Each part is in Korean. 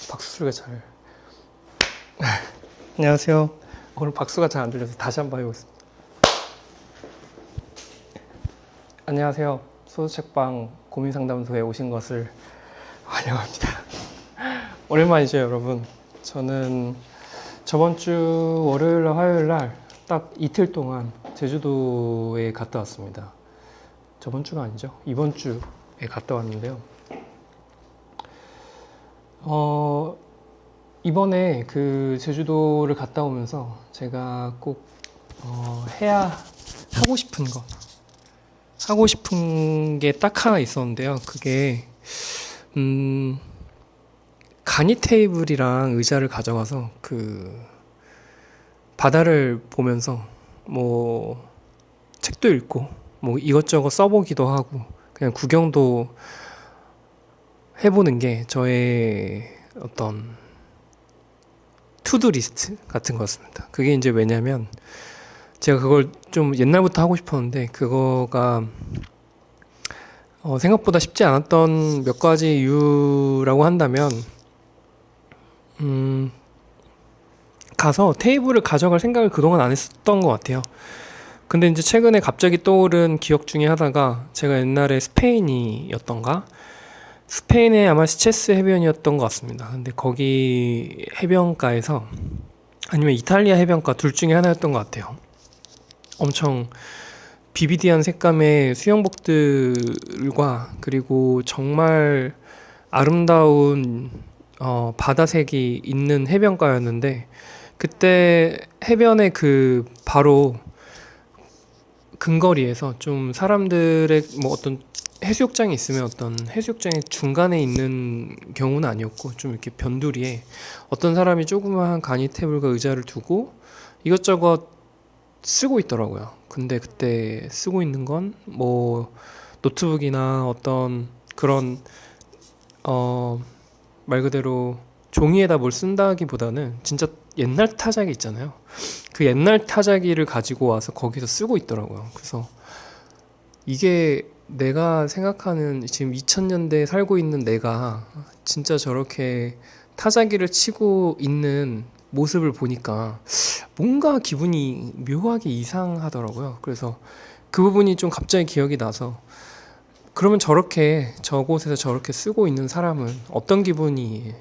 박수 소리가 잘. 안녕하세요. 오늘 박수가 잘 안 들려서 다시 한번 해보겠습니다. 안녕하세요. 소주책방 고민상담소에 오신 것을 환영합니다. 오랜만이죠, 여러분. 저는 저번 주 월요일날 화요일날 딱 이틀 동안 제주도에 갔다 왔습니다. 저번 주가 아니죠. 이번 주에 갔다 왔는데요. 이번에 그 제주도를 갔다 오면서 제가 꼭 하고 싶은 게 딱 하나 있었는데요. 그게 간이 테이블이랑 의자를 가져가서 그 바다를 보면서 뭐 책도 읽고 뭐 이것저것 써보기도 하고 그냥 구경도 해보는 게 저의 어떤 투두 리스트 같은 거였습니다. 그게 이제 왜냐면 제가 그걸 좀 옛날부터 하고 싶었는데 그거가 생각보다 쉽지 않았던 몇 가지 이유라고 한다면 가서 테이블을 가져갈 생각을 그동안 안 했었던 것 같아요. 근데 이제 최근에 갑자기 떠오른 기억 중에 하나가 제가 옛날에 스페인이었던가? 스페인의 아마 시체스 해변이었던 것 같습니다. 근데 거기 해변가에서 아니면 이탈리아 해변가 둘 중에 하나였던 것 같아요. 엄청 비비디한 색감의 수영복들과 그리고 정말 아름다운 바다색이 있는 해변가였는데 그때 해변의 그 바로 근거리에서 좀 사람들의 뭐 어떤 해수욕장이 있으면 어떤 해수욕장의 중간에 있는 경우는 아니었고 좀 이렇게 변두리에 어떤 사람이 조그마한 간이 테이블과 의자를 두고 이것저것 쓰고 있더라고요. 근데 그때 쓰고 있는 건 뭐 노트북이나 어떤 그런 말 그대로 종이에다 뭘 쓴다기보다는 진짜 옛날 타자기 있잖아요. 그 옛날 타자기를 가지고 와서 거기서 쓰고 있더라고요. 그래서 이게 내가 생각하는 지금 2000년대에 살고 있는 내가 진짜 저렇게 타자기를 치고 있는 모습을 보니까 뭔가 기분이 묘하게 이상하더라고요. 그래서 그 부분이 좀 갑자기 기억이 나서 그러면 저렇게 저곳에서 저렇게 쓰고 있는 사람은 어떤 기분이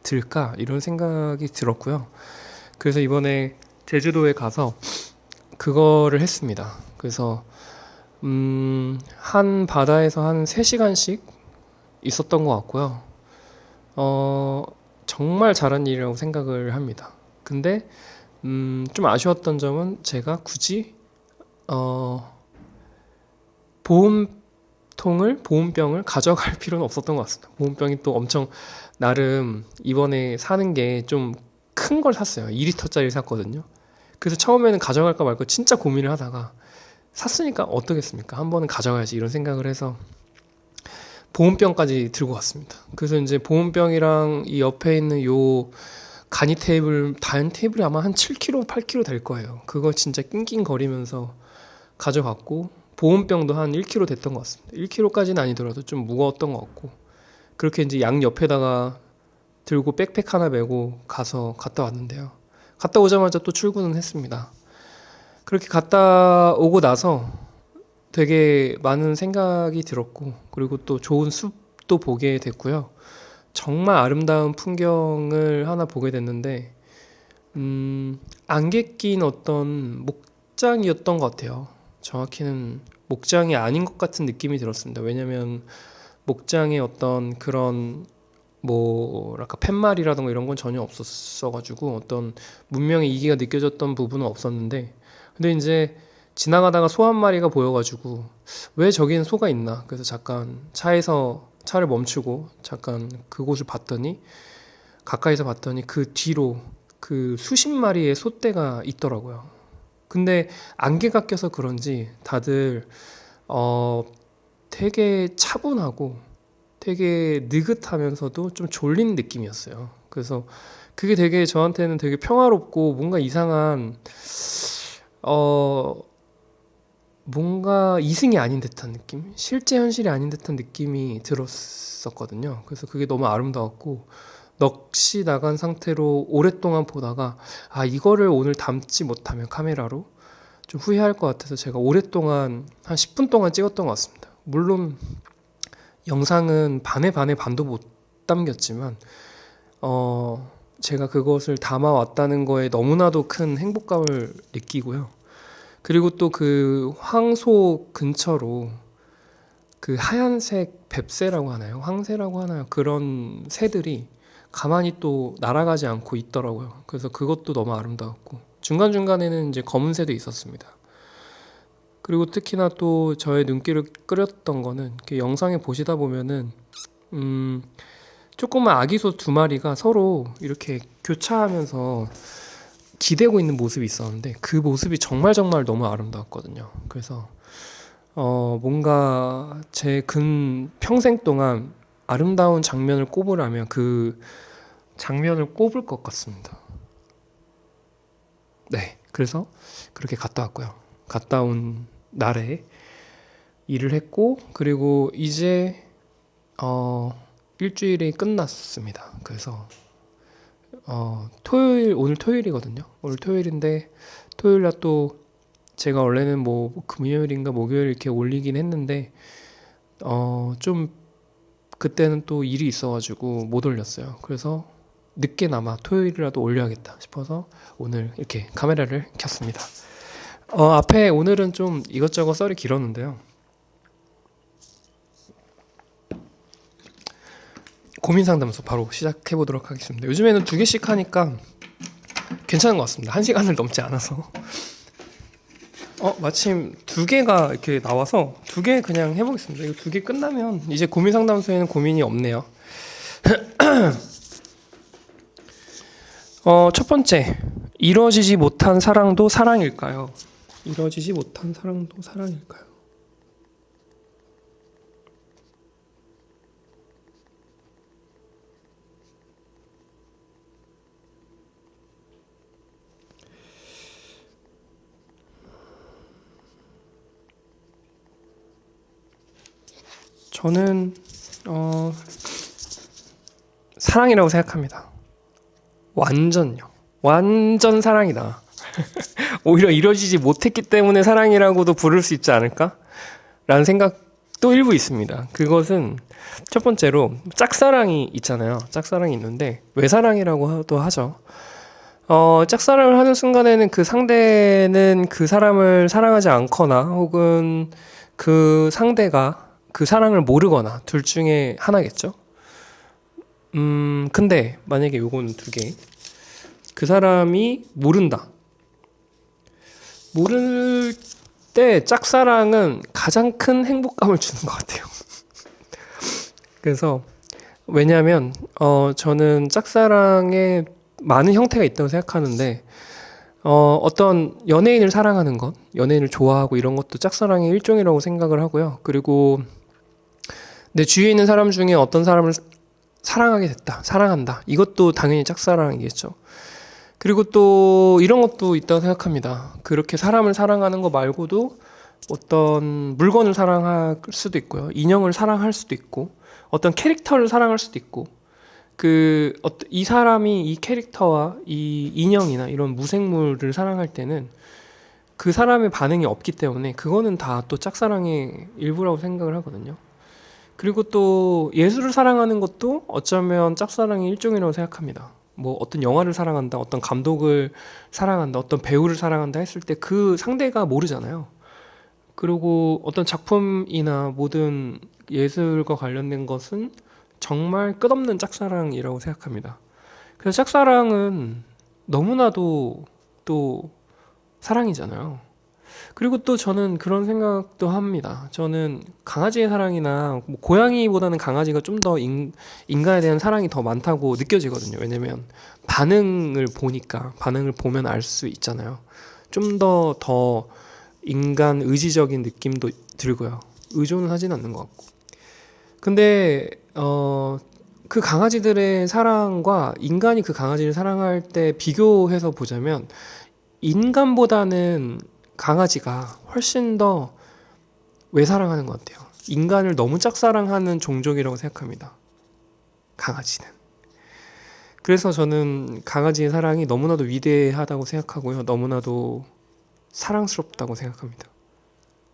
들까? 이런 생각이 들었고요. 그래서 이번에 제주도에 가서 그거를 했습니다. 그래서 한 바다에서 한 3시간씩 있었던 것 같고요. 정말 잘한 일이라고 생각을 합니다. 근데 좀 아쉬웠던 점은 제가 굳이 보온병을 가져갈 필요는 없었던 것 같습니다. 보온병이 또 엄청 나름 이번에 사는 게 좀 큰 걸 샀어요. 2리터짜리 샀거든요. 그래서 처음에는 가져갈까 말까 진짜 고민을 하다가 샀으니까 어떻겠습니까? 한 번은 가져가야지 이런 생각을 해서 보온병까지 들고 왔습니다. 그래서 이제 보온병이랑 이 옆에 있는 요 간이 테이블, 다른 테이블이 아마 한 7kg, 8kg 될 거예요. 그거 진짜 낑낑거리면서 가져갔고 보온병도 한 1kg 됐던 것 같습니다. 1kg까지는 아니더라도 좀 무거웠던 것 같고 그렇게 이제 양 옆에다가 들고 백팩 하나 메고 갔다 왔는데요. 갔다 오자마자 또 출근은 했습니다. 그렇게 갔다 오고 나서 되게 많은 생각이 들었고 그리고 또 좋은 숲도 보게 됐고요. 정말 아름다운 풍경을 하나 보게 됐는데 안개 낀 어떤 목장이었던 것 같아요. 정확히는 목장이 아닌 것 같은 느낌이 들었습니다. 왜냐면 목장에 어떤 그런 뭐랄까 팻말이라던가 이런 건 전혀 없었어가지고 어떤 문명의 이기가 느껴졌던 부분은 없었는데 근데 이제 지나가다가 소 한 마리가 보여가지고 왜 저기는 소가 있나 그래서 잠깐 차에서 차를 멈추고 잠깐 그곳을 봤더니 가까이서 봤더니 그 뒤로 그 수십 마리의 소떼가 있더라고요. 근데 안개가 껴서 그런지 다들 되게 차분하고 되게 느긋하면서도 좀 졸린 느낌이었어요. 그래서 그게 되게 저한테는 되게 평화롭고 뭔가 이상한 뭔가 이승이 아닌 듯한 느낌? 실제 현실이 아닌 듯한 느낌이 들었었거든요. 그래서 그게 너무 아름다웠고, 넋이 나간 상태로 오랫동안 보다가, 아, 이거를 오늘 담지 못하면 카메라로 좀 후회할 것 같아서 제가 오랫동안, 한 10분 동안 찍었던 것 같습니다. 물론, 영상은 반의 반도 못 담겼지만, 제가 그것을 담아왔다는 거에 너무나도 큰 행복감을 느끼고요. 그리고 또 그 황소 근처로 그 하얀색 뱁새라고 하나요? 황새라고 하나요? 그런 새들이 가만히 또 날아가지 않고 있더라고요. 그래서 그것도 너무 아름다웠고 중간중간에는 이제 검은 새도 있었습니다. 그리고 특히나 또 저의 눈길을 끌었던 거는 이렇게 영상에 보시다 보면은 조그만 아기소 두 마리가 서로 이렇게 교차하면서 기대고 있는 모습이 있었는데 그 모습이 정말 정말 너무 아름다웠거든요. 그래서 뭔가 제 근 평생 동안 아름다운 장면을 꼽으라면 그 장면을 꼽을 것 같습니다. 네, 그래서 그렇게 갔다 왔고요. 갔다 온 날에 일을 했고 그리고 이제 일주일이 끝났습니다. 그래서 오늘 토요일이거든요. 오늘 토요일인데 토요일날 또 제가 원래는 뭐 금요일인가 목요일 이렇게 올리긴 했는데 좀 그때는 또 일이 있어가지고 못 올렸어요. 그래서 늦게나마 토요일이라도 올려야겠다 싶어서 오늘 이렇게 카메라를 켰습니다. 앞에 오늘은 좀 이것저것 썰이 길었는데요. 고민 상담소 바로 시작해 보도록 하겠습니다. 요즘에는 2개씩 하니까 괜찮은 것 같습니다. 1시간을 넘지 않아서. 마침 2개가 이렇게 나와서 2개 그냥 해보겠습니다. 이거 2개 끝나면 이제 고민 상담소에는 고민이 없네요. 첫 번째, 이루어지지 못한 사랑도 사랑일까요? 이루어지지 못한 사랑도 사랑일까요? 저는 사랑이라고 생각합니다. 완전요. 완전 사랑이다. 오히려 이루어지지 못했기 때문에 사랑이라고도 부를 수 있지 않을까? 라는 생각도 일부 있습니다. 그것은 첫 번째로 짝사랑이 있잖아요. 짝사랑이 있는데 외사랑이라고도 하죠. 짝사랑을 하는 순간에는 그 상대는 그 사람을 사랑하지 않거나 혹은 그 상대가 그 사랑을 모르거나 둘 중에 하나겠죠. 근데 만약에 요거는 2개. 그 사람이 모른다. 모를 때 짝사랑은 가장 큰 행복감을 주는 것 같아요. 그래서 왜냐하면 저는 짝사랑에 많은 형태가 있다고 생각하는데 어떤 연예인을 사랑하는 것, 연예인을 좋아하고 이런 것도 짝사랑의 일종이라고 생각을 하고요. 그리고 내 주위에 있는 사람 중에 어떤 사람을 사랑하게 됐다, 사랑한다. 이것도 당연히 짝사랑이겠죠. 그리고 또 이런 것도 있다고 생각합니다. 그렇게 사람을 사랑하는 거 말고도 어떤 물건을 사랑할 수도 있고요. 인형을 사랑할 수도 있고, 어떤 캐릭터를 사랑할 수도 있고, 이 사람이 이 캐릭터와 이 인형이나 이런 무생물을 사랑할 때는 그 사람의 반응이 없기 때문에 그거는 다 또 짝사랑의 일부라고 생각을 하거든요. 그리고 또 예술을 사랑하는 것도 어쩌면 짝사랑의 일종이라고 생각합니다. 뭐 어떤 영화를 사랑한다, 어떤 감독을 사랑한다, 어떤 배우를 사랑한다 했을 때 그 상대가 모르잖아요. 그리고 어떤 작품이나 모든 예술과 관련된 것은 정말 끝없는 짝사랑이라고 생각합니다. 그래서 짝사랑은 너무나도 또 사랑이잖아요. 그리고 또 저는 그런 생각도 합니다. 저는 강아지의 사랑이나 뭐 고양이보다는 강아지가 좀 더 인간에 대한 사랑이 더 많다고 느껴지거든요. 왜냐면 반응을 보면 알 수 있잖아요. 좀 더 인간 의지적인 느낌도 들고요. 의존은 하진 않는 것 같고. 근데 그 강아지들의 사랑과 인간이 그 강아지를 사랑할 때 비교해서 보자면 인간보다는 강아지가 훨씬 더 외사랑하는 것 같아요. 인간을 너무 짝사랑하는 종족이라고 생각합니다. 강아지는. 그래서 저는 강아지의 사랑이 너무나도 위대하다고 생각하고요. 너무나도 사랑스럽다고 생각합니다.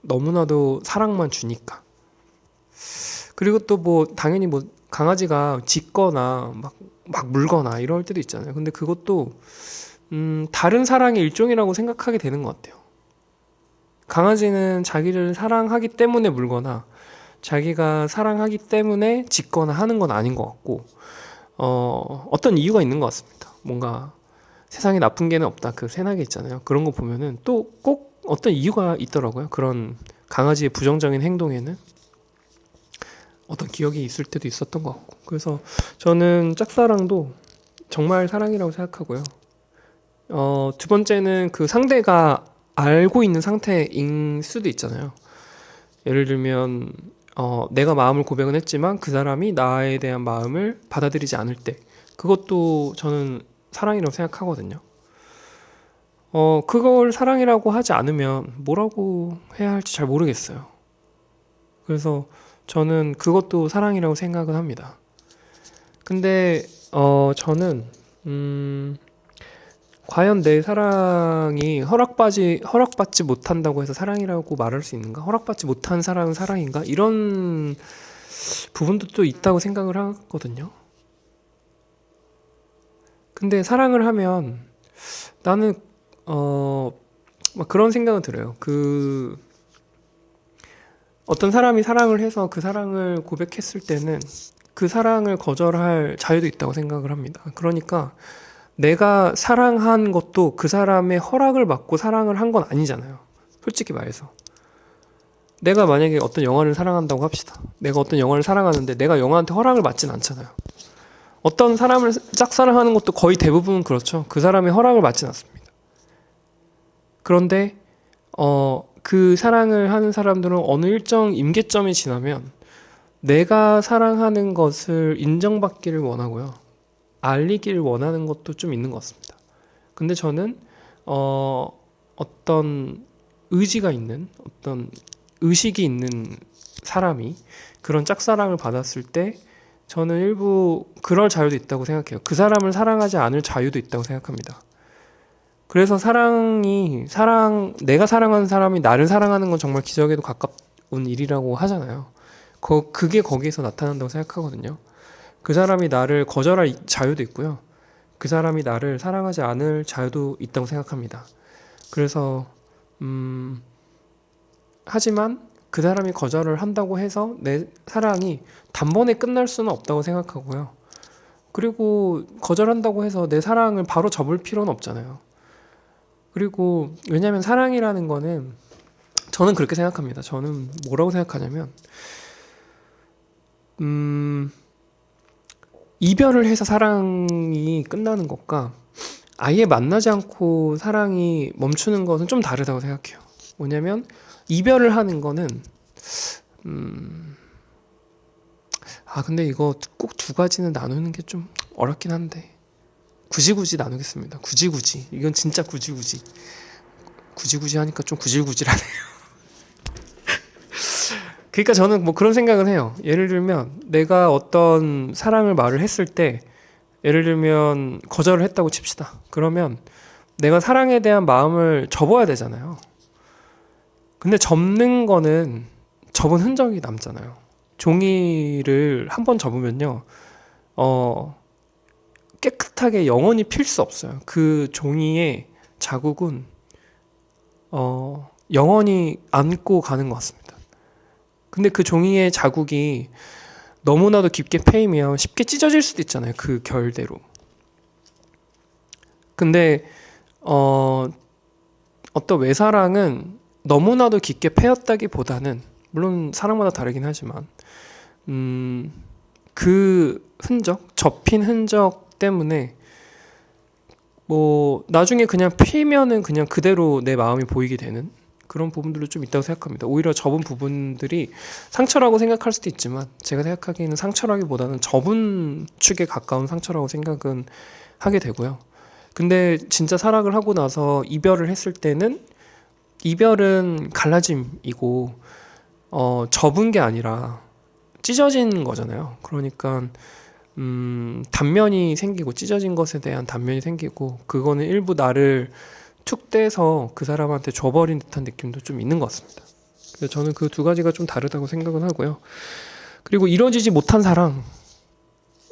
너무나도 사랑만 주니까. 그리고 또 뭐 당연히 뭐 강아지가 짖거나 막 물거나 이럴 때도 있잖아요. 근데 그것도 다른 사랑의 일종이라고 생각하게 되는 것 같아요. 강아지는 자기를 사랑하기 때문에 물거나 자기가 사랑하기 때문에 짖거나 하는 건 아닌 것 같고 어떤 이유가 있는 것 같습니다. 뭔가 세상에 나쁜 개는 없다. 그 새나개 있잖아요. 그런 거 보면은 또 꼭 어떤 이유가 있더라고요. 그런 강아지의 부정적인 행동에는 어떤 기억이 있을 때도 있었던 것 같고. 그래서 저는 짝사랑도 정말 사랑이라고 생각하고요. 두 번째는 그 상대가 알고 있는 상태인 수도 있잖아요. 예를 들면 내가 마음을 고백은 했지만 그 사람이 나에 대한 마음을 받아들이지 않을 때 그것도 저는 사랑이라고 생각하거든요. 그걸 사랑이라고 하지 않으면 뭐라고 해야 할지 잘 모르겠어요. 그래서 저는 그것도 사랑이라고 생각은 합니다. 근데 저는 과연 내 사랑이 허락받지 못한다고 해서 사랑이라고 말할 수 있는가? 허락받지 못한 사랑은 사랑인가? 이런 부분도 또 있다고 생각을 하거든요. 근데 사랑을 하면 나는 막 그런 생각은 들어요. 어떤 사람이 사랑을 해서 그 사랑을 고백했을 때는 그 사랑을 거절할 자유도 있다고 생각을 합니다. 그러니까 내가 사랑한 것도 그 사람의 허락을 받고 사랑을 한 건 아니잖아요. 솔직히 말해서. 내가 만약에 어떤 영화를 사랑한다고 합시다. 내가 어떤 영화를 사랑하는데 내가 영화한테 허락을 받진 않잖아요. 어떤 사람을 짝사랑하는 것도 거의 대부분 그렇죠. 그 사람의 허락을 받진 않습니다. 그런데 그 사랑을 하는 사람들은 어느 일정 임계점이 지나면 내가 사랑하는 것을 인정받기를 원하고요. 알리기를 원하는 것도 좀 있는 것 같습니다. 근데 저는 어떤 의지가 있는 어떤 의식이 있는 사람이 그런 짝사랑을 받았을 때 저는 일부 그럴 자유도 있다고 생각해요. 그 사람을 사랑하지 않을 자유도 있다고 생각합니다. 그래서 내가 사랑하는 사람이 나를 사랑하는 건 정말 기적에도 가까운 일이라고 하잖아요. 그게 거기에서 나타난다고 생각하거든요. 그 사람이 나를 거절할 자유도 있고요. 그 사람이 나를 사랑하지 않을 자유도 있다고 생각합니다. 그래서 하지만 그 사람이 거절을 한다고 해서 내 사랑이 단번에 끝날 수는 없다고 생각하고요. 그리고 거절한다고 해서 내 사랑을 바로 접을 필요는 없잖아요. 그리고 왜냐하면 사랑이라는 거는 저는 그렇게 생각합니다. 저는 뭐라고 생각하냐면 이별을 해서 사랑이 끝나는 것과 아예 만나지 않고 사랑이 멈추는 것은 좀 다르다고 생각해요. 뭐냐면 이별을 하는 거는 근데 이거 꼭 두 가지는 나누는 게 좀 어렵긴 한데 굳이 나누겠습니다. 굳이 이건 진짜 굳이 하니까 좀 구질구질하네요. 그러니까 저는 뭐 그런 생각을 해요. 예를 들면 내가 어떤 사랑을 말을 했을 때 예를 들면 거절을 했다고 칩시다. 그러면 내가 사랑에 대한 마음을 접어야 되잖아요. 근데 접는 거는 접은 흔적이 남잖아요. 종이를 한 번 접으면요. 깨끗하게 영원히 필 수 없어요. 그 종이의 자국은 영원히 안고 가는 것 같습니다. 근데 그 종이의 자국이 너무나도 깊게 패이면 쉽게 찢어질 수도 있잖아요. 그 결대로. 근데 어떤 외사랑은 너무나도 깊게 패였다기보다는 물론 사랑마다 다르긴 하지만 그 흔적, 접힌 흔적 때문에 뭐 나중에 그냥 피면은 그냥 그대로 내 마음이 보이게 되는 그런 부분들도 좀 있다고 생각합니다. 오히려 접은 부분들이 상처라고 생각할 수도 있지만 제가 생각하기에는 상처라기보다는 접은 축에 가까운 상처라고 생각은 하게 되고요. 근데 진짜 사랑을 하고 나서 이별을 했을 때는 이별은 갈라짐이고 접은 게 아니라 찢어진 거잖아요. 그러니까 단면이 생기고 찢어진 것에 대한 단면이 생기고 그거는 일부 나를 툭 떼서 그 사람한테 줘버린 듯한 느낌도 좀 있는 것 같습니다. 그래서 저는 그 두 가지가 좀 다르다고 생각은 하고요. 그리고 이루어지지 못한 사랑,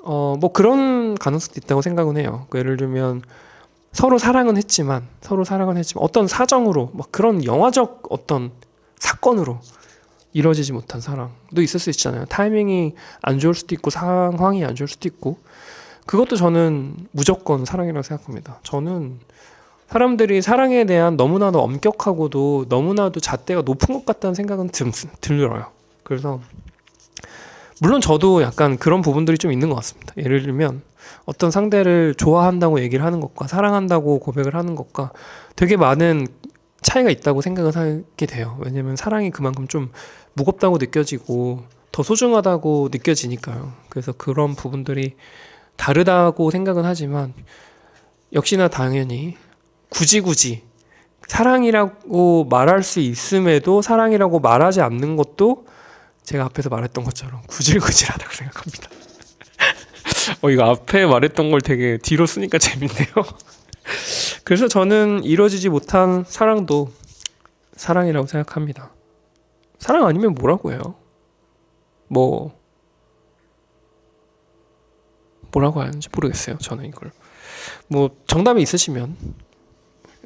뭐 그런 가능성도 있다고 생각은 해요. 그 예를 들면 서로 사랑은 했지만 어떤 사정으로 막 그런 영화적 어떤 사건으로 이루어지지 못한 사랑도 있을 수 있잖아요. 타이밍이 안 좋을 수도 있고 상황이 안 좋을 수도 있고 그것도 저는 무조건 사랑이라고 생각합니다. 저는 사람들이 사랑에 대한 너무나도 엄격하고도 너무나도 잣대가 높은 것 같다는 생각은 들어요. 그래서 물론 저도 약간 그런 부분들이 좀 있는 것 같습니다. 예를 들면 어떤 상대를 좋아한다고 얘기를 하는 것과 사랑한다고 고백을 하는 것과 되게 많은 차이가 있다고 생각을 하게 돼요. 왜냐면 사랑이 그만큼 좀 무겁다고 느껴지고 더 소중하다고 느껴지니까요. 그래서 그런 부분들이 다르다고 생각은 하지만 역시나 당연히 굳이 사랑이라고 말할 수 있음에도 사랑이라고 말하지 않는 것도 제가 앞에서 말했던 것처럼 구질구질하다고 생각합니다. 이거 앞에 말했던 걸 되게 뒤로 쓰니까 재밌네요. 그래서 저는 이루어지지 못한 사랑도 사랑이라고 생각합니다. 사랑 아니면 뭐라고 해요? 뭐라고 하는지 모르겠어요. 저는 이걸. 정답이 있으시면.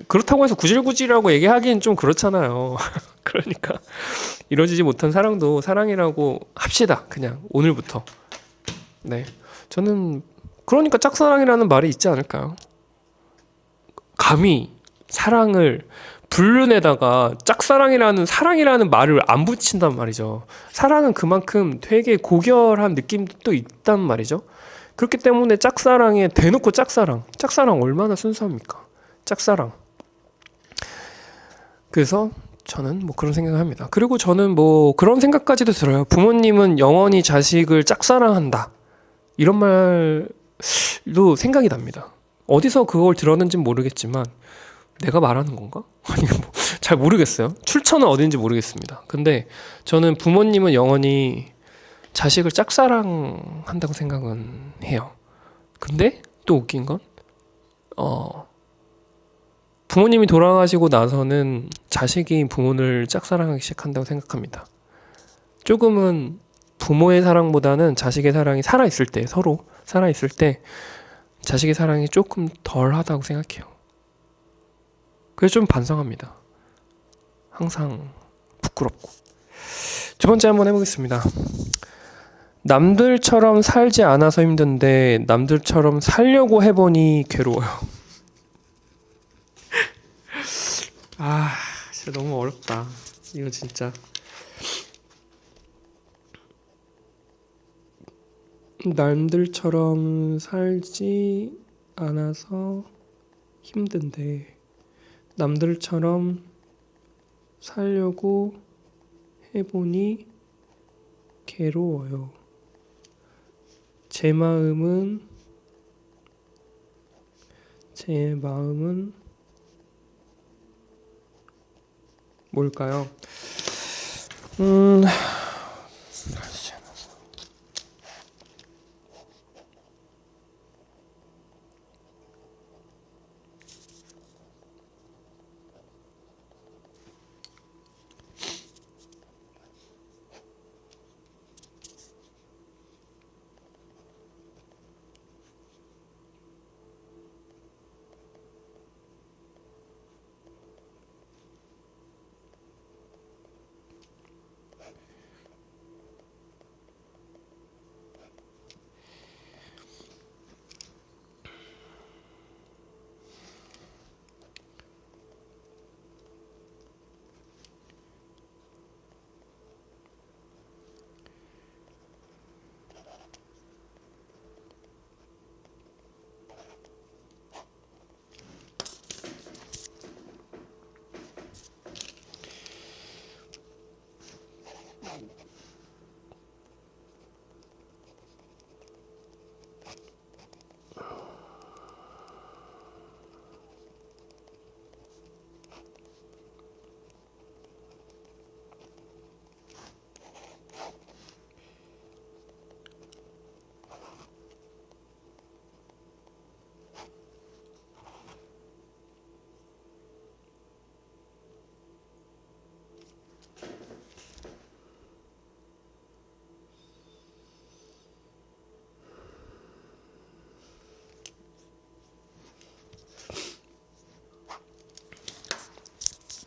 그렇다고 해서 구질구질하고 얘기하기엔 좀 그렇잖아요. 그러니까 이루어지지 못한 사랑도 사랑이라고 합시다. 그냥 오늘부터. 네. 저는 그러니까 짝사랑이라는 말이 있지 않을까요? 감히 사랑을 불륜에다가 짝사랑이라는 사랑이라는 말을 안 붙인단 말이죠. 사랑은 그만큼 되게 고결한 느낌도 또 있단 말이죠. 그렇기 때문에 짝사랑에 대놓고 짝사랑 얼마나 순수합니까? 짝사랑. 그래서 저는 그런 생각을 합니다. 그리고 저는 그런 생각까지도 들어요. 부모님은 영원히 자식을 짝사랑한다. 이런 말도 생각이 납니다. 어디서 그걸 들었는지는 모르겠지만 내가 말하는 건가? 아니 잘 모르겠어요. 출처는 어딘지 모르겠습니다. 근데 저는 부모님은 영원히 자식을 짝사랑한다고 생각은 해요. 근데 또 웃긴 건 부모님이 돌아가시고 나서는 자식이 부모를 짝사랑하기 시작한다고 생각합니다. 조금은 부모의 사랑보다는 자식의 사랑이 살아있을 때, 서로 살아있을 때 자식의 사랑이 조금 덜 하다고 생각해요. 그래서 좀 반성합니다. 항상 부끄럽고. 두 번째 한번 해보겠습니다. 남들처럼 살지 않아서 힘든데 남들처럼 살려고 해보니 괴로워요. 진짜 너무 어렵다. 이거 진짜. 남들처럼 살지 않아서 힘든데 남들처럼 살려고 해보니 괴로워요. 제 마음은 뭘까요?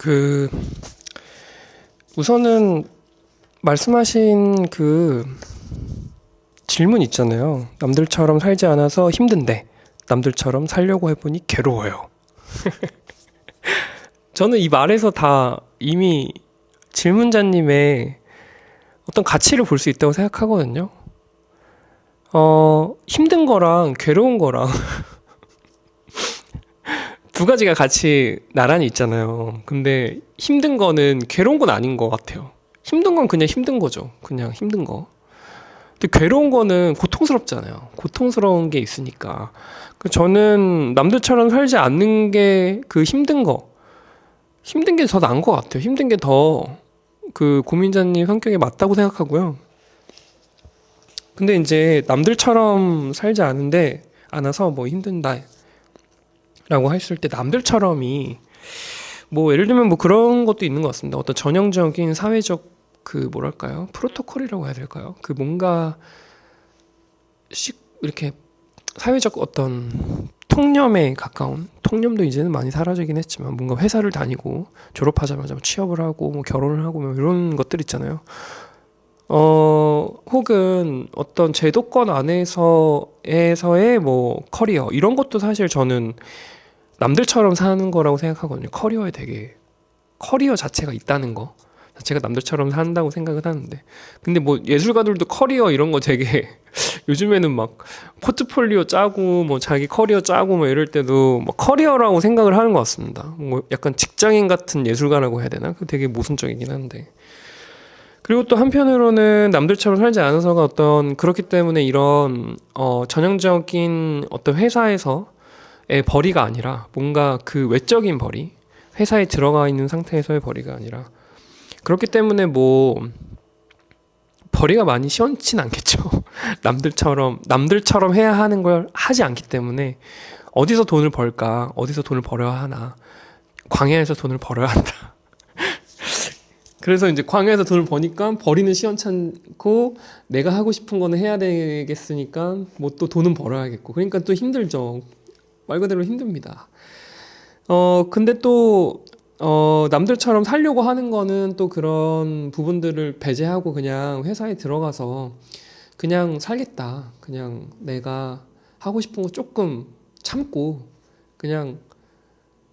그 우선은 말씀하신 그 질문 있잖아요. 남들처럼 살지 않아서 힘든데 남들처럼 살려고 해보니 괴로워요. 저는 이 말에서 다 이미 질문자님의 어떤 가치를 볼 수 있다고 생각하거든요. 힘든 거랑 괴로운 거랑 두 가지가 같이 나란히 있잖아요. 근데 힘든 거는 괴로운 건 아닌 것 같아요. 힘든 건 그냥 힘든 거죠. 그냥 힘든 거. 근데 괴로운 거는 고통스럽잖아요. 고통스러운 게 있으니까. 저는 남들처럼 살지 않는 게 그 힘든 게 더 나은 것 같아요. 힘든 게 더 그 고민자님 성격에 맞다고 생각하고요. 근데 이제 남들처럼 살지 않아서 뭐 힘든다 라고 했을 때 남들처럼이 뭐 예를 들면 뭐 그런 것도 있는 것 같습니다. 어떤 전형적인 사회적 그 뭐랄까요? 프로토콜이라고 해야 될까요? 그 뭔가 이렇게 사회적 어떤 통념에 가까운, 통념도 이제는 많이 사라지긴 했지만 뭔가 회사를 다니고 졸업하자마자 취업을 하고 뭐 결혼을 하고 뭐 이런 것들 있잖아요. 혹은 어떤 제도권 안에서의 뭐 커리어 이런 것도 사실 저는 남들처럼 사는 거라고 생각하거든요. 커리어 자체가 있다는 거 자체가 남들처럼 산다고 생각을 하는데, 근데 뭐 예술가들도 커리어 이런 거 되게 요즘에는 막 포트폴리오 짜고 뭐 자기 커리어 짜고 뭐 이럴 때도 뭐 커리어라고 생각을 하는 것 같습니다. 뭐 약간 직장인 같은 예술가라고 해야 되나? 그 되게 모순적이긴 한데. 그리고 또 한편으로는 남들처럼 살지 않아서가 어떤 그렇기 때문에 이런 전형적인 어떤 회사에서의 벌이가 아니라 뭔가 그 외적인 벌이, 회사에 들어가 있는 상태에서의 벌이가 아니라, 그렇기 때문에 뭐 벌이가 많이 시원치는 않겠죠. 남들처럼 해야 하는 걸 하지 않기 때문에 어디서 돈을 벌까, 어디서 돈을 벌어야 하나, 광야에서 돈을 벌어야 한다. 그래서 이제 광야에서 돈을 버니까 벌이는 시원찮고 내가 하고 싶은 거는 해야 되겠으니까 뭐 또 돈은 벌어야겠고, 그러니까 또 힘들죠. 말 그대로 힘듭니다. 근데 또 남들처럼 살려고 하는 거는 또 그런 부분들을 배제하고 그냥 회사에 들어가서 그냥 살겠다. 그냥 내가 하고 싶은 거 조금 참고 그냥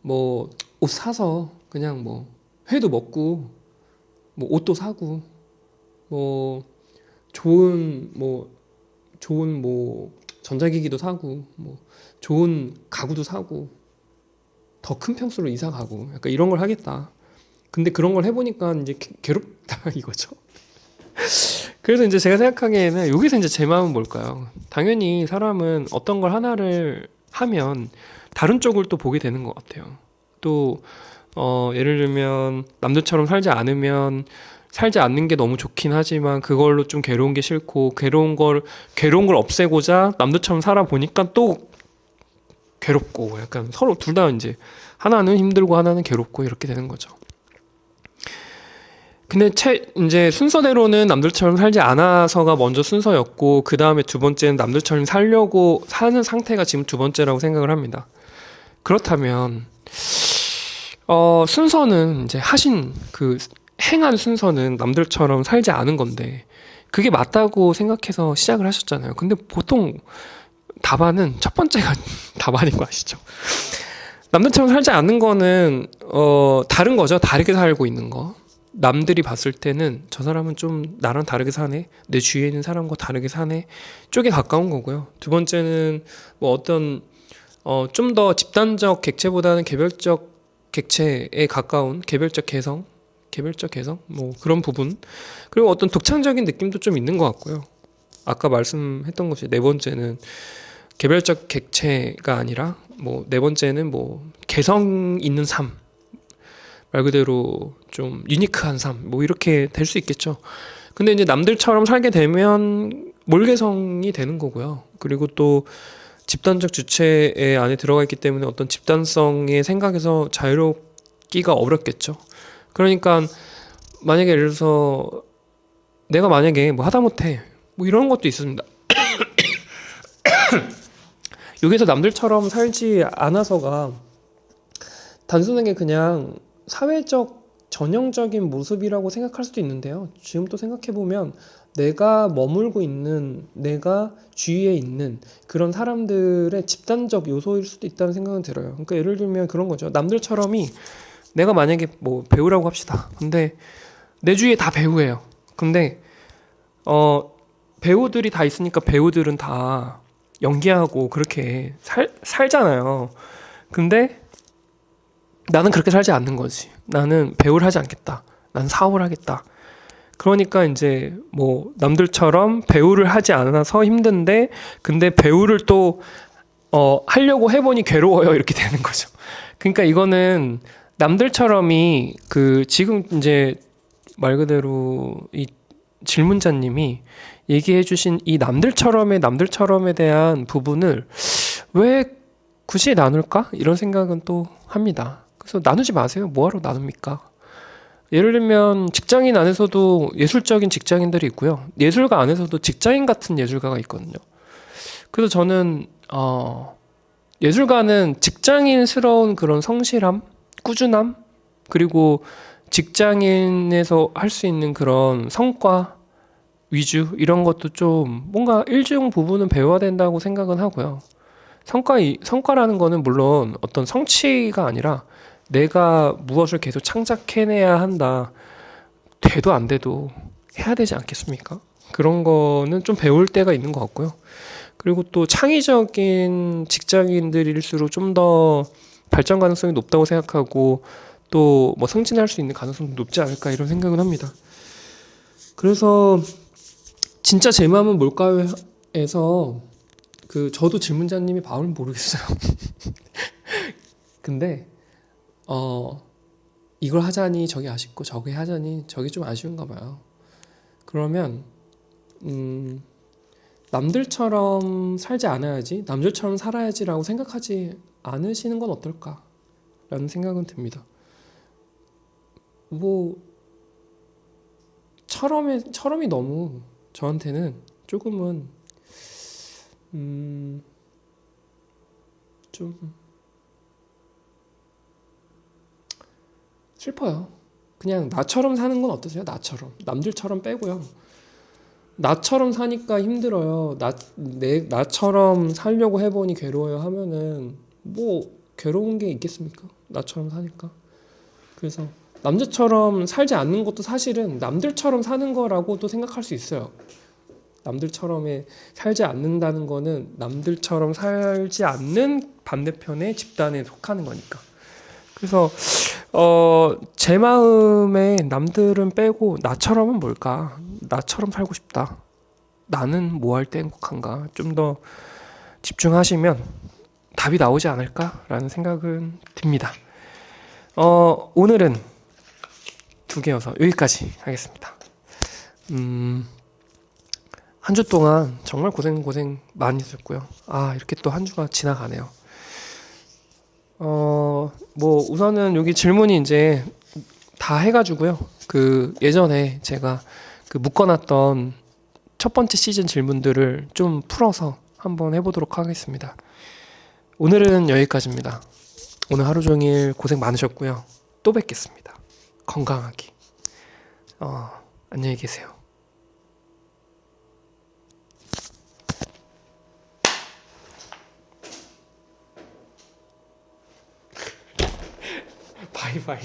뭐 옷 사서 그냥 뭐 회도 먹고 뭐 옷도 사고 뭐 좋은 뭐 전자기기도 사고 뭐 좋은 가구도 사고 더 큰 평수로 이사 가고 약간 이런 걸 하겠다. 근데 그런 걸 해보니까 이제 괴롭다 이거죠. 그래서 이제 제가 생각하기에는 여기서 이제 제 마음은 뭘까요? 당연히 사람은 어떤 걸 하나를 하면 다른 쪽을 또 보게 되는 것 같아요. 또 예를 들면 남들처럼 살지 않는 게 너무 좋긴 하지만 그걸로 좀 괴로운 게 싫고, 괴로운 걸 없애고자 남들처럼 살아보니까 또 괴롭고, 약간 서로 둘 다 이제 하나는 힘들고 하나는 괴롭고 이렇게 되는 거죠. 근데 이제 순서대로는 남들처럼 살지 않아서가 먼저 순서였고, 그 다음에 두 번째는 남들처럼 살려고 사는 상태가 지금 두 번째라고 생각을 합니다. 그렇다면 순서는 이제 행한 순서는 남들처럼 살지 않은 건데 그게 맞다고 생각해서 시작을 하셨잖아요. 근데 보통 답안은 첫 번째가 답안인 거 아시죠? 남들처럼 살지 않는 거는 다른 거죠. 다르게 살고 있는 거. 남들이 봤을 때는 저 사람은 좀 나랑 다르게 사네, 내 주위에 있는 사람과 다르게 사네 쪽에 가까운 거고요. 두 번째는 뭐 어떤 좀 더 집단적 객체보다는 개별적 객체에 가까운 개별적 개성 뭐 그런 부분, 그리고 어떤 독창적인 느낌도 좀 있는 것 같고요. 아까 말씀했던 것이 네 번째는 개별적 객체가 아니라 뭐 네 번째는 뭐 개성 있는 삶, 말 그대로 좀 유니크한 삶, 뭐 이렇게 될 수 있겠죠. 근데 이제 남들처럼 살게 되면 몰개성이 되는 거고요. 그리고 또 집단적 주체의 안에 들어가 있기 때문에 어떤 집단성의 생각에서 자유롭기가 어렵겠죠. 그러니까 만약에 예를 들어서 내가 만약에 뭐 하다못해 뭐 이런 것도 있습니다. 여기서 남들처럼 살지 않아서가 단순하게 그냥 사회적 전형적인 모습이라고 생각할 수도 있는데요. 지금 또 생각해보면 내가 머물고 있는, 내가 주위에 있는 그런 사람들의 집단적 요소일 수도 있다는 생각은 들어요. 그러니까 예를 들면 그런 거죠. 남들처럼이 내가 만약에 뭐 배우라고 합시다. 근데 내 주위에 다 배우예요. 근데 배우들이 다 있으니까 배우들은 다 연기하고 그렇게 살잖아요. 근데 나는 그렇게 살지 않는 거지. 나는 배우를 하지 않겠다. 나는 사업을 하겠다. 그러니까 이제 뭐 남들처럼 배우를 하지 않아서 힘든데 근데 배우를 또 하려고 해보니 괴로워요. 이렇게 되는 거죠. 그러니까 이거는 남들처럼이 그 지금 이제 말 그대로 이 질문자님이 얘기해 주신 이 남들처럼에 대한 부분을 왜 굳이 나눌까? 이런 생각은 또 합니다. 그래서 나누지 마세요. 뭐하러 나눕니까? 예를 들면 직장인 안에서도 예술적인 직장인들이 있고요. 예술가 안에서도 직장인 같은 예술가가 있거든요. 그래서 저는 예술가는 직장인스러운 그런 성실함, 꾸준함, 그리고 직장인에서 할 수 있는 그런 성과 위주 이런 것도 좀 뭔가 일정 부분은 배워야 된다고 생각은 하고요. 성과라는 거는 물론 어떤 성취가 아니라 내가 무엇을 계속 창작해내야 한다. 돼도 안 돼도 해야 되지 않겠습니까? 그런 거는 좀 배울 때가 있는 것 같고요. 그리고 또 창의적인 직장인들일수록 좀 더 발전 가능성이 높다고 생각하고 또 뭐 승진할 수 있는 가능성도 높지 않을까 이런 생각을 합니다. 그래서 진짜 제 마음은 뭘까요? 에서 저도 질문자님이 마음을 모르겠어요. 근데 이걸 하자니 저게 아쉽고 저게 하자니 저게 좀 아쉬운가 봐요. 그러면 남들처럼 살지 않아야지, 남들처럼 살아야지라고 생각하지 않으시는 건 어떨까라는 생각은 듭니다. 뭐 처럼이 너무 저한테는 조금은 좀 슬퍼요. 그냥 나처럼 사는 건 어떠세요? 나처럼. 남들처럼 빼고요. 나처럼 사니까 힘들어요. 나처럼 살려고 해보니 괴로워요 하면은 뭐 괴로운 게 있겠습니까? 나처럼 사니까. 그래서 남들처럼 살지 않는 것도 사실은 남들처럼 사는 거라고도 생각할 수 있어요. 남들처럼에 살지 않는다는 거는 남들처럼 살지 않는 반대편의 집단에 속하는 거니까. 그래서 제 마음에 남들은 빼고 나처럼은 뭘까? 나처럼 살고 싶다. 나는 뭐 할 때 행복한가? 좀 더 집중하시면 답이 나오지 않을까라는 생각은 듭니다. 오늘은 2개여서 여기까지 하겠습니다. 한 주 동안 정말 고생 많이 했었고요. 이렇게 또 한 주가 지나가네요. 뭐 우선은 여기 질문이 이제 다 해가지고요. 예전에 제가 묶어놨던 첫 번째 시즌 질문들을 좀 풀어서 한번 해보도록 하겠습니다. 오늘은 여기까지입니다. 오늘 하루 종일 고생 많으셨고요. 또 뵙겠습니다. 건강하게. 안녕히 계세요. 바이바이.